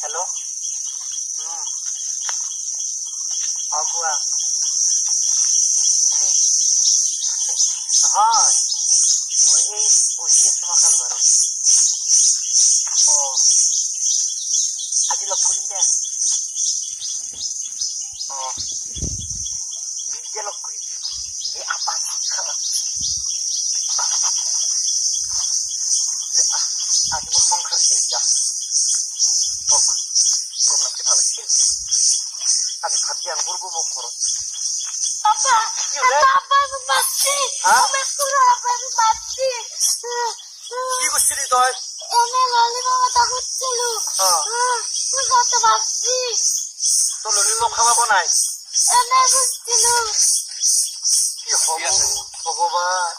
Hello? Aku Hai. Usia semakal barang. Oh. Adi lokurin dia. Oh. Dia lokurin. Apa salah? Adi mau kongkar saja. Oh. Kau nak kita lagi. Adi hatian burbu mau korot. Papa, apa mati? Apa kurang apa mati? Ki gustiri toy? Ene lali mama takut celu. Aku tak mati. To loli lo খাওয়া বনাই? Ene gustelu. কি ভগবান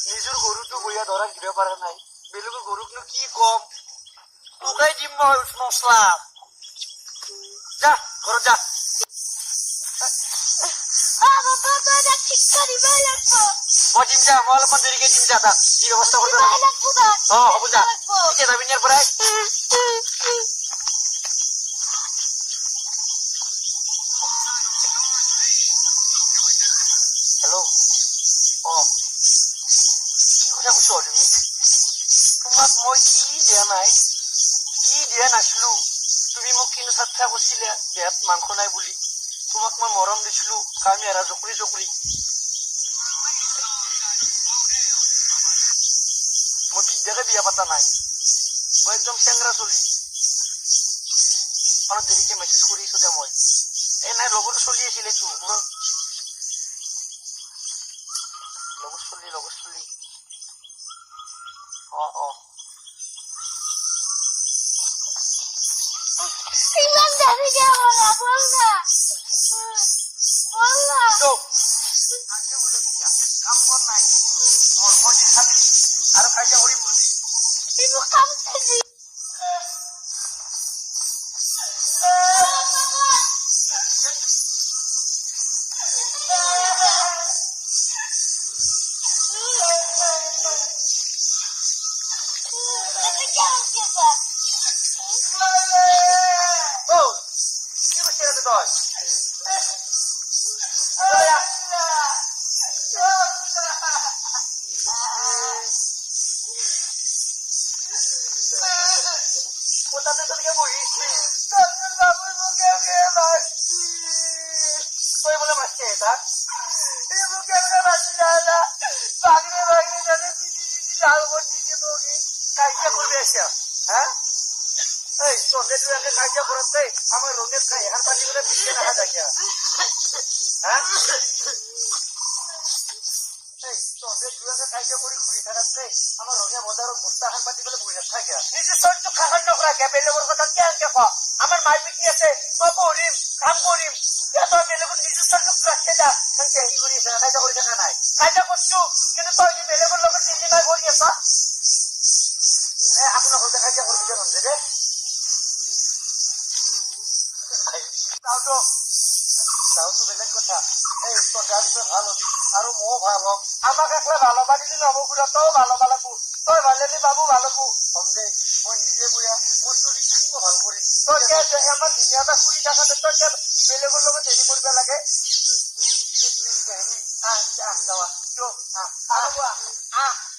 নিজের গরু তো বইয়া ধরা গিরে পারে নাই বেলেগের গরুক নো কি কম তোকাই দিম মই মশলা যা ঘর যা Papa dah ঠিক করি লাগবো মই দিম যা মই অলপমান দেরিকে দিম যা তা কি ব্যবস্থা করতে লাগবো না হব যা ঠিক আছে যাবি নিয়ার পরে হ্যালো কি কথা কৈছ তুমি তোমাক মই কি দিয়া নাই কি দিয়া নাছিলো তুমি মোক কিনো ঠাট্টা কৰিছিলা দেহাত মাংস নাই বুলি তোমাক মই মৰম দিছিলো কামি এৰা জকুৰি জকুৰি মই বিদ্যাকে বিয়া পাতা নাই মই একদম চেংৰা চলি অলপ দেৰিকে মেছেজ কৰিছো দে মই নাই লগতো চলি আছিলে তো লগত চলি Iman dari dia bola bola. তো আজকে বলে দিয়া কাম কর নাই মোর পয়সা খাবি আর কাজে করি বুঝি Ibu kamu tadi. কি করছিস তুই কোথাতে তোকে বহিসনি তুই বলে মারছে এটা কাজটা করবে এসে হ্যাঁ এই তোদের দুজনকে কাজটা করাতে আমার রঙের খাই আর পানি বলে পিছিয়ে না দেখিয়া হ্যাঁ এই তোদের দুজনকে কাজটা করি ঘুরি থাকাতে আমার রঙে মজার বস্তা হান পাতি বলে বইয়া থাকে নিজে সহ্য খাখান নকরা কে বেলেগর কথা কে আনকে ক আমার মাই পিটি আছে তো করিম কাম করিম কে তো বেলেগর নিজে সহ্য রাখতে যা সঙ্গে কি করি কাজটা করি থাকা নাই কাজটা করছু কিন্তু তুই যে বেলেগর লগত নিজে না করি আছ আপনার ঘরে কাজটা করবি যেমন রে তাও তো বেলেগ কথা এই তোর গাড়ি তো ভালো আরো মো ভালো আমাকে একলা ভালো বাড়িলি নবগুলা তো ভালো ভালো তোর ভালেনি বাবু ভালো সন্দেহ মই নিজে বুয়া মোৰ চুৰি কি ভাল কৰি তোৰ কে আমাৰ ধুনীয়াটা চুৰি থাকাতে তোৰ কে বেলেগৰ লগত হেৰি কৰিব লাগে আহ যাৱা কিয় আহ